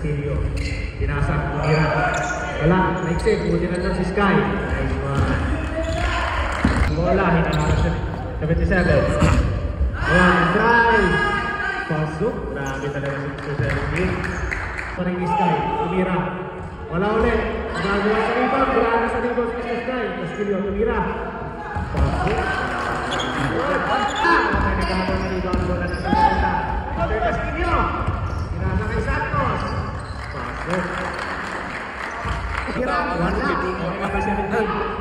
Castillo. Pinasa, tumira. Wala, naiksi, buti na lang si Sky. Nice one. Bola, hinaharap siya. 77. Ayan, drive. Pasok. Grabe talaga si Mr. 17. Paring ni Sky, tumira. Wala ulit. Nagagawa sa rebound. Grabe sa rebound si Mr. Sky. Castillo, tumira. Pasok. Okay, nagagawa na rebound. Bola na sa rebound. Mr. Castillo. Pinasa kay Santos. Pasok.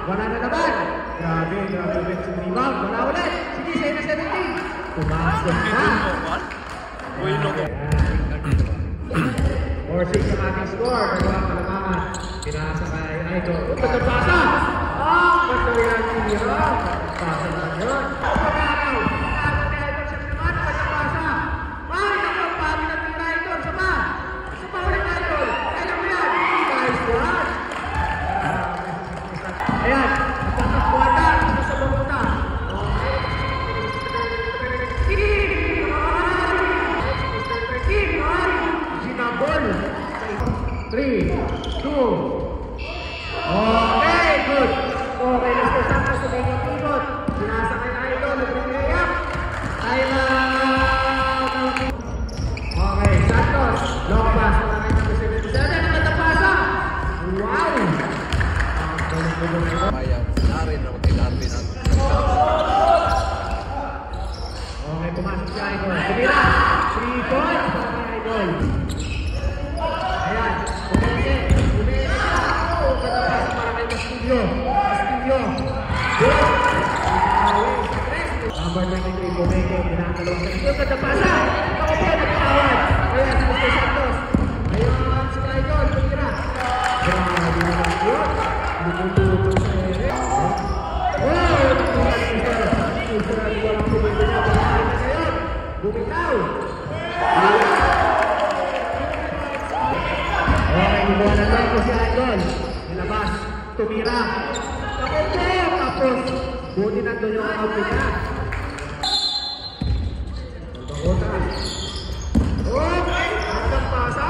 Wala na naman. Grabe ulit si rebound. Wala ulit. Sige, sa'yo na 17. Pumasok na. 4-6 ang ating score. Nagawa ang kalamangan. Pinasa kay Idol. Pagkapasa! Basta yan tira. Pasa naman yun. Pagkaraw. Pagkaraw kay Idol siya naman. Pagkapasa. Ay, nakapagpagi na tira Idol. Sama. Sama ulit Idol. Kailan mo yan. Nice one. Ayan. Nagkakakuha na. Ito sa banguna. Ginabol. 3, 2. Okay, good. Okay, Mr. Santos sa mga pivot. Sinasa kay Idol. Nag-react. Okay, Santos. Long pass. Wala kayo ng 77. Nakatapasa. Wow. Okay, pumasok si Idol. Tumira. 3 points para kay Idol. Ayan. Umena. Katapasa para kay Castillo. Castillo. Number 23, Gomeke. Pinakalong sa ito. Katapasa. Ako po, nagkakawan. Ayan, si Mr. Santos. Ayan, si Idol. Tumira. Grabe naman yun. Lutututong sa ere. Wow! Bumitaw! Okay, ibuwanan lang ko si Idol. Nilabas. Tumira. Tapos, buti nandun yung outfit na. Okay! Hanggang pasa.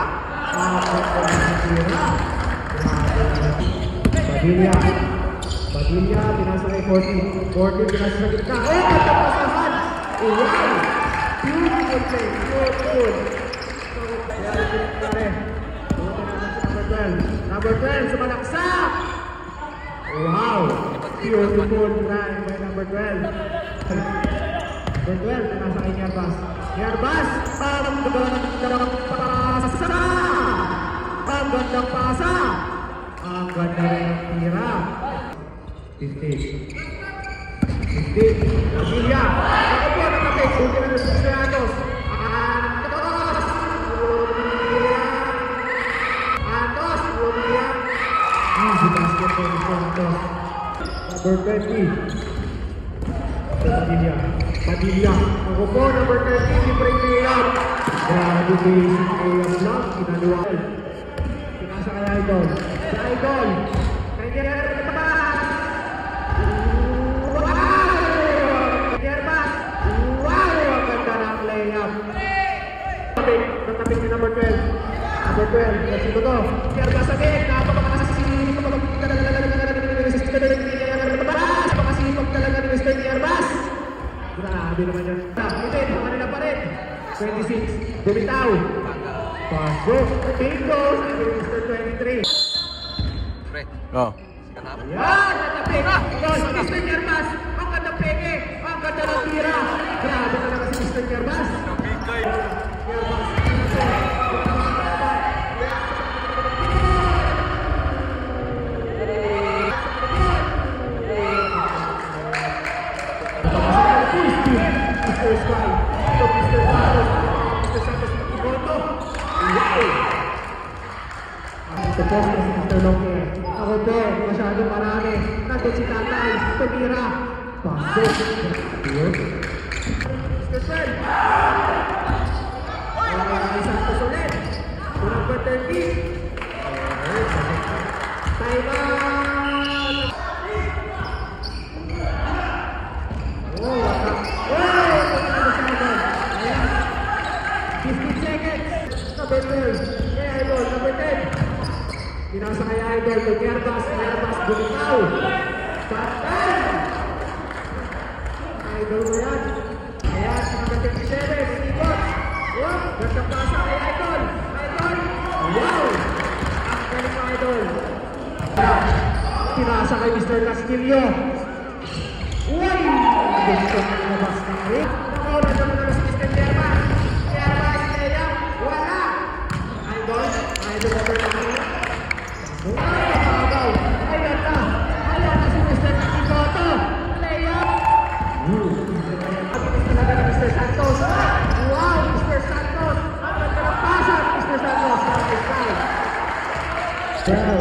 Padilla, pinasa kay 40. 40, pinasa sa gitna. Oh, katapasahan! Wow! Beautiful play. Good. Number 12, sumalaksak! Wow! Beautiful drive by number 12. Number 12, pinasa kay Yerbas. Yerbas! Parang gandang pasa! Ang gandang pasa! Ang ganda rin ang tira. 50. Padilla. Ako po, nakapit. Buti na sa Santos. Santos. Easy basket for Santos. Number 20. Padilla. Ako po, number 30. Libreng layup. Grabe basic layup lang. Kinaluan. Pinasa kay Idol. Si Idol. Kaya natapit ni number 12. Number 12, kasi ito to. Yerbas again, napakasipag talaga ni Mr. Yerbas. Grabe naman yan. Hindi, naman pa rin. 26, bumitaw. Pasok, bingo, sabi ni Mr. 23. Oh. Yan, natapit. Ito, si Mr. Yerbas. Ang ganda peke, ang ganda ng tira. Grabe talaga si Mr. Yerbas. Yerbas. Mr. Sky, ito Mr. Santos, Mr. Santos Iboto. Wow! Ito po si Mr. Loke. Ako po, masyado marami. Nandun si Tatay, tumira. Pasok. Mr. Sky. Ay, Santos ulit. Turang 30. Time out! Oh, what's up? Oh! 15 seconds. Number 12. Kaya Idol. Pinasa kay Idol, kay Kerbas bumitaw. Patay! Idol mo yan. Ayan, si number 57, ikot. Wow, gandang pasa kay Idol. Wow! Ang galing ng Idol. Pinasa kay Mr. Castillo. Uy! Gusto na nabas na rin. Nauna naman na si Mr. Kerbas. Kerbas, kaya wala. Idol over na rin. Wow! Ayan na si Mr. Castillo. Layup! Talaga ni Mr. Santos. Wow! Mr. Santos! Ang ganda ng pasa ni Mr. Santos. Wow!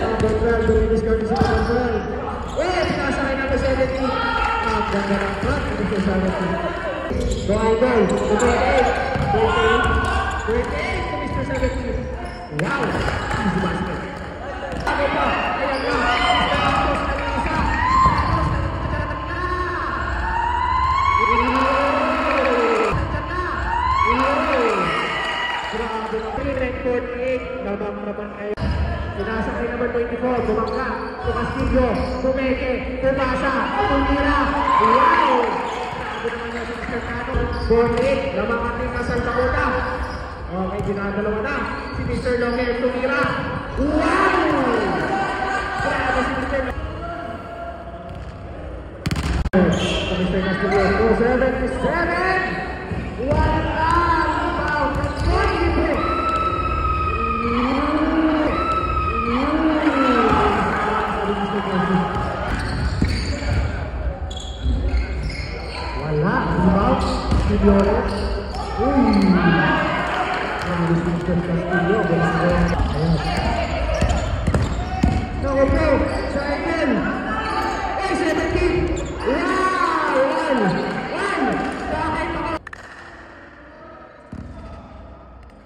Number 12, Dominic Curtis sa number 12. Eh, pinasa kay number 70. Ang ganda ng front ni Mr. Santos. So, Idol, 28 to Mr. 70. Wow! Easy basket. Ano pa? Ayan na. Mr. Santos na yung isa. Grabe na. 3-48. Labang-labang kayo. Pinasa kay number 24, bumangka, Castillo, Bumeke, Pumasa, Tumira. Wow! Grabe naman niya si Mr. Cano. 48, lamang ating kasal Dakota. Okay, ginagalawa na. Si Mr. Longer, Tumira. Wow! Grabe si Mr. Longer. Si Mr. Castillo, 277. Wala! Rebound! That's good, libre! Wala, rebound, Castillo. Uy! Grabe si Mr. Castillo. Ayan. Nakapro, sa Engel. Eh, 17! Wow! One! Bakit ako?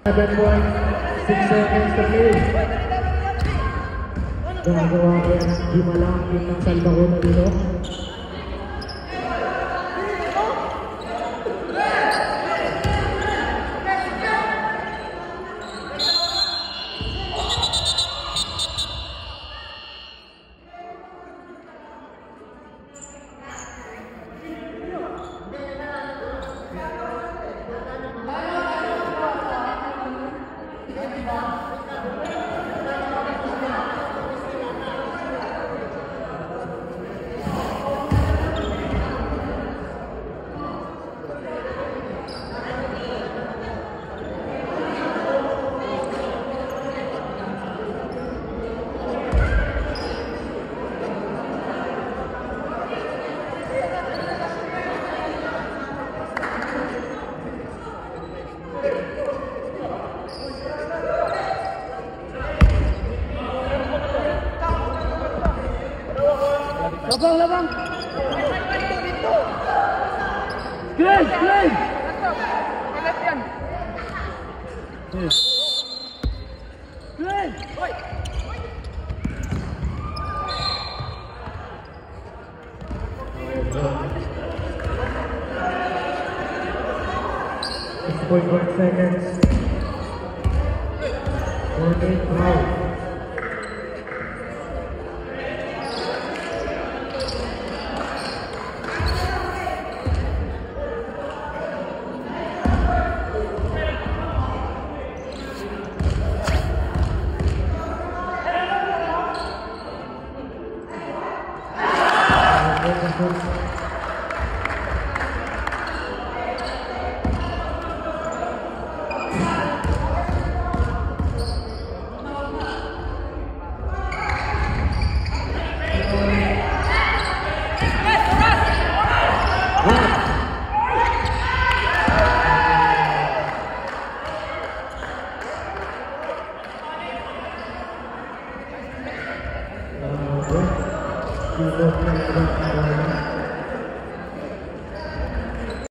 7.6 seconds to play. Gagawa ko yan ang himalangin ng Salbacona dito. Labang! Screen! Kagat yan! Screen! Hoy! It's 6.1 seconds. 48 foul.